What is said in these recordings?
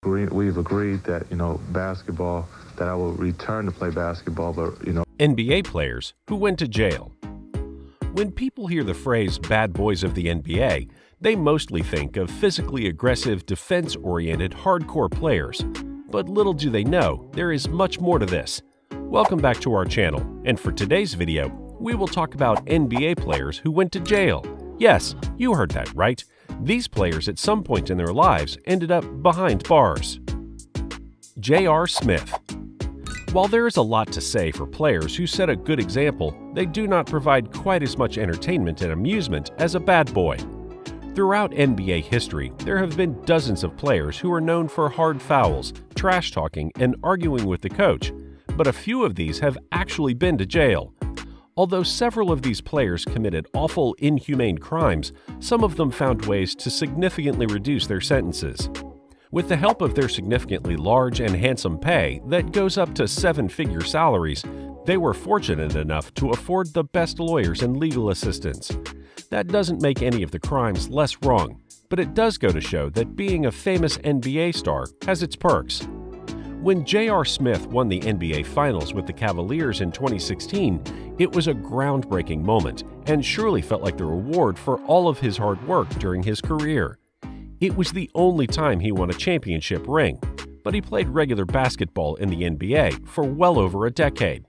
We've agreed that, basketball, that I will return to play basketball, but, NBA players who went to jail. When people hear the phrase bad boys of the NBA, they mostly think of physically aggressive, defense-oriented, hardcore players. But little do they know, there is much more to this. Welcome back to our channel, and for today's video, we will talk about NBA players who went to jail. Yes, you heard that right. These players at some point in their lives ended up behind bars. J.R. Smith. While there is a lot to say for players who set a good example, they do not provide quite as much entertainment and amusement as a bad boy. Throughout NBA history, there have been dozens of players who are known for hard fouls, trash talking, and arguing with the coach, but a few of these have actually been to jail. Although several of these players committed awful, inhumane crimes, some of them found ways to significantly reduce their sentences. With the help of their significantly large and handsome pay that goes up to seven-figure salaries, they were fortunate enough to afford the best lawyers and legal assistants. That doesn't make any of the crimes less wrong, but it does go to show that being a famous NBA star has its perks. When J.R. Smith won the NBA Finals with the Cavaliers in 2016, it was a groundbreaking moment and surely felt like the reward for all of his hard work during his career. It was the only time he won a championship ring, but he played regular basketball in the NBA for well over a decade.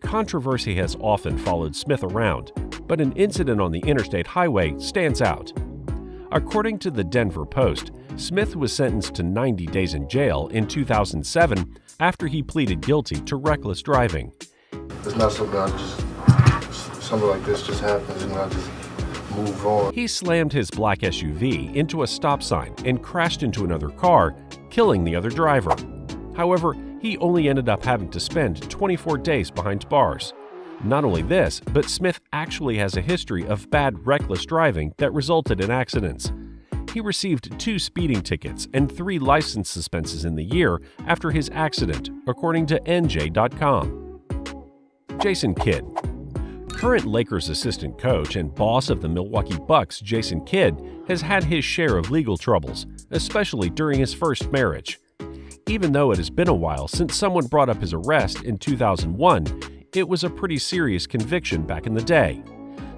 Controversy has often followed Smith around, but an incident on the interstate highway stands out. According to the Denver Post, Smith was sentenced to 90 days in jail in 2007 after he pleaded guilty to reckless driving. It's not something something like this just happens and I just move on. He slammed his black SUV into a stop sign and crashed into another car, killing the other driver. However, he only ended up having to spend 24 days behind bars. Not only this, but Smith actually has a history of bad reckless driving that resulted in accidents. He received 2 speeding tickets and 3 license suspensions in the year after his accident, according to NJ.com. Jason Kidd. Current Lakers assistant coach and boss of the Milwaukee Bucks, Jason Kidd, has had his share of legal troubles, especially during his first marriage. Even though it has been a while since someone brought up his arrest in 2001, it was a pretty serious conviction back in the day.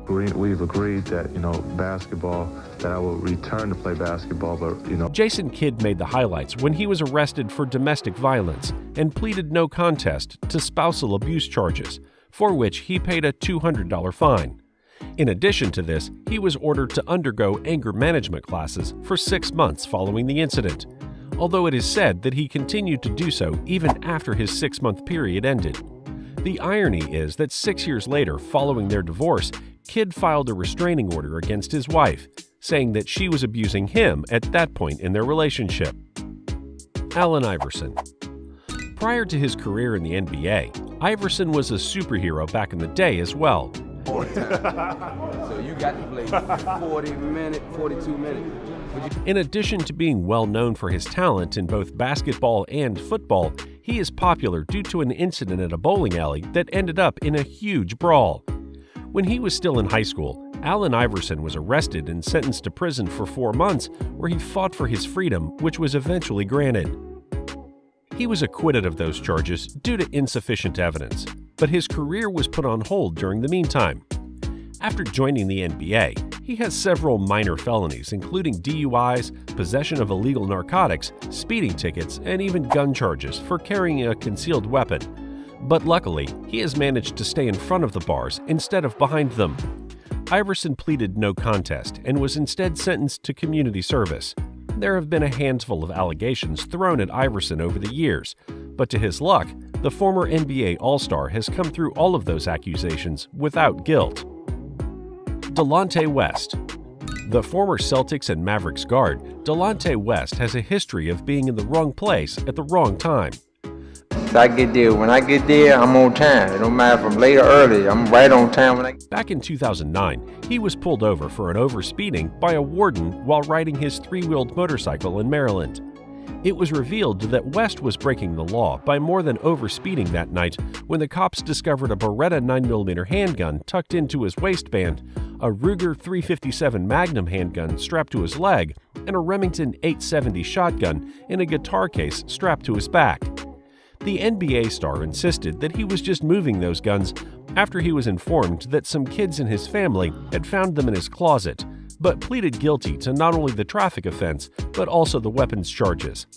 we've agreed that, basketball, that I will return to play basketball, but, Jason Kidd made the highlights when he was arrested for domestic violence and pleaded no contest to spousal abuse charges, for which he paid a $200 fine. In addition to this, he was ordered to undergo anger management classes for 6 months following the incident, although it is said that he continued to do so even after his 6-month period ended. The irony is that 6 years later, following their divorce, Kidd filed a restraining order against his wife, saying that she was abusing him at that point in their relationship. Allen Iverson. Prior to his career in the NBA, Iverson was a superhero back in the day as well. So you got to play 42 minutes. In addition to being well known for his talent in both basketball and football, he is popular due to an incident at a bowling alley that ended up in a huge brawl. When he was still in high school, Allen Iverson was arrested and sentenced to prison for 4 months, where he fought for his freedom, which was eventually granted. He was acquitted of those charges due to insufficient evidence, but his career was put on hold during the meantime. After joining the NBA, he has several minor felonies, including DUIs, possession of illegal narcotics, speeding tickets, and even gun charges for carrying a concealed weapon. But luckily, he has managed to stay in front of the bars instead of behind them. Iverson pleaded no contest and was instead sentenced to community service. There have been a handful of allegations thrown at Iverson over the years, but to his luck, the former NBA All-Star has come through all of those accusations without guilt. Delonte West. The former Celtics and Mavericks guard, Delonte West has a history of being in the wrong place at the wrong time. When I get there, I'm on time. It don't matter if I'm late or early, I'm right on time. Back in 2009, he was pulled over for an overspeeding by a warden while riding his 3-wheeled motorcycle in Maryland. It was revealed that West was breaking the law by more than overspeeding that night when the cops discovered a Beretta 9mm handgun tucked into his waistband, a Ruger 357 Magnum handgun strapped to his leg, and a Remington 870 shotgun in a guitar case strapped to his back. The NBA star insisted that he was just moving those guns after he was informed that some kids in his family had found them in his closet, but pleaded guilty to not only the traffic offense, but also the weapons charges.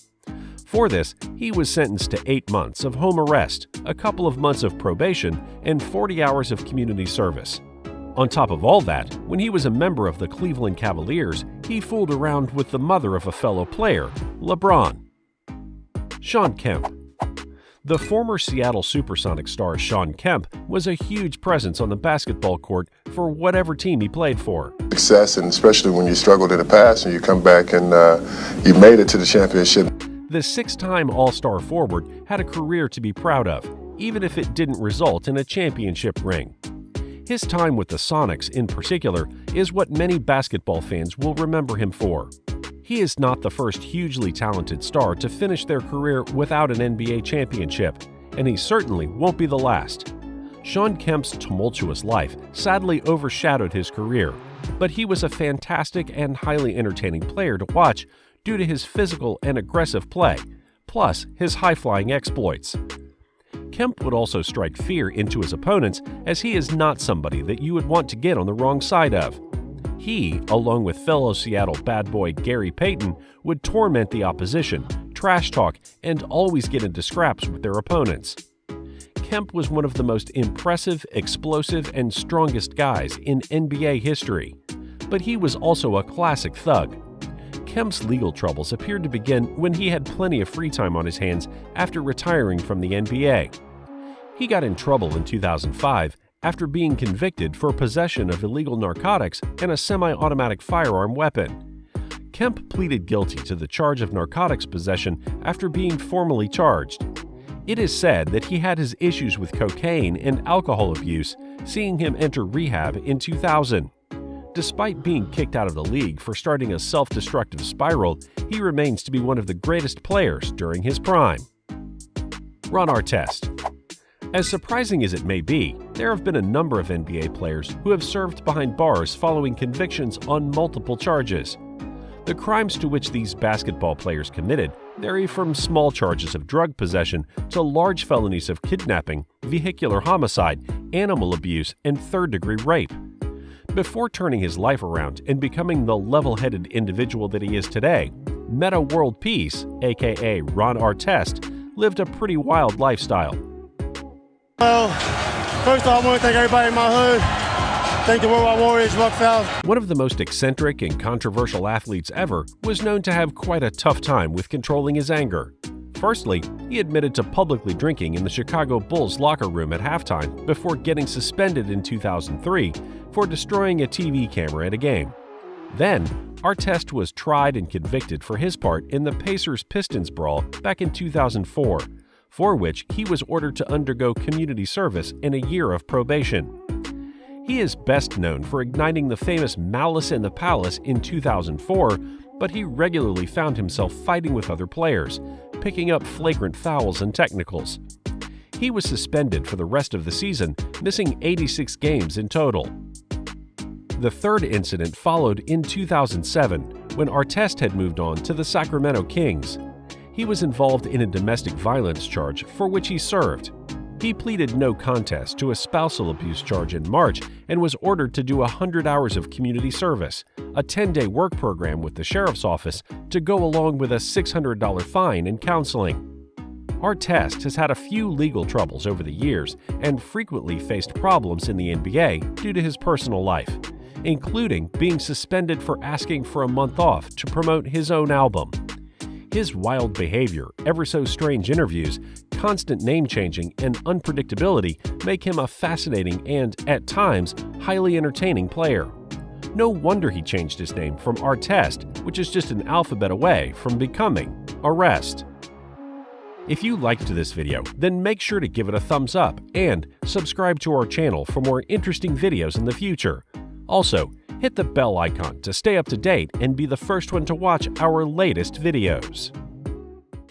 For this, he was sentenced to 8 months of home arrest, a couple of months of probation, and 40 hours of community service. On top of all that, when he was a member of the Cleveland Cavaliers, he fooled around with the mother of a fellow player, LeBron. Shawn Kemp. The former Seattle Supersonics star Shawn Kemp was a huge presence on the basketball court for whatever team he played for. Success, and especially when you struggled in the past and you come back and you made it to the championship. The 6-time All-Star forward had a career to be proud of, even if it didn't result in a championship ring. His time with the Sonics, in particular, is what many basketball fans will remember him for. He is not the first hugely talented star to finish their career without an NBA championship, and he certainly won't be the last. Shawn Kemp's tumultuous life sadly overshadowed his career, but he was a fantastic and highly entertaining player to watch due to his physical and aggressive play, plus his high-flying exploits. Kemp would also strike fear into his opponents, as he is not somebody that you would want to get on the wrong side of. He, along with fellow Seattle bad boy Gary Payton, would torment the opposition, trash talk, and always get into scraps with their opponents. Kemp was one of the most impressive, explosive, and strongest guys in NBA history, but he was also a classic thug. Kemp's legal troubles appeared to begin when he had plenty of free time on his hands after retiring from the NBA. He got in trouble in 2005 after being convicted for possession of illegal narcotics and a semi-automatic firearm weapon. Kemp pleaded guilty to the charge of narcotics possession after being formally charged. It is said that he had his issues with cocaine and alcohol abuse, seeing him enter rehab in 2000. Despite being kicked out of the league for starting a self-destructive spiral, he remains to be one of the greatest players during his prime. Ron Artest. As surprising as it may be, there have been a number of NBA players who have served behind bars following convictions on multiple charges. The crimes to which these basketball players committed vary from small charges of drug possession to large felonies of kidnapping, vehicular homicide, animal abuse, and third-degree rape. Before turning his life around and becoming the level-headed individual that he is today, Metta World Peace, aka Ron Artest, lived a pretty wild lifestyle. Well, first of all, I want to thank everybody in my hood. Thank the Worldwide Warriors, Rockefeller. One of the most eccentric and controversial athletes ever was known to have quite a tough time with controlling his anger. Firstly, he admitted to publicly drinking in the Chicago Bulls locker room at halftime before getting suspended in 2003 for destroying a TV camera at a game. Then, Artest was tried and convicted for his part in the Pacers-Pistons brawl back in 2004, for which he was ordered to undergo community service and a year of probation. He is best known for igniting the famous Malice in the Palace in 2004, but he regularly found himself fighting with other players, picking up flagrant fouls and technicals. He was suspended for the rest of the season, missing 86 games in total. The third incident followed in 2007, when Artest had moved on to the Sacramento Kings. He was involved in a domestic violence charge for which he served. He pleaded no contest to a spousal abuse charge in March and was ordered to do 100 hours of community service, a 10-day work program with the sheriff's office to go along with a $600 fine and counseling. Artest has had a few legal troubles over the years and frequently faced problems in the NBA due to his personal life, including being suspended for asking for a month off to promote his own album. His wild behavior, ever so strange interviews, constant name-changing, and unpredictability make him a fascinating and, at times, highly entertaining player. No wonder he changed his name from Artest, which is just an alphabet away from becoming Arrest. If you liked this video, then make sure to give it a thumbs up and subscribe to our channel for more interesting videos in the future. Also, hit the bell icon to stay up to date and be the first one to watch our latest videos.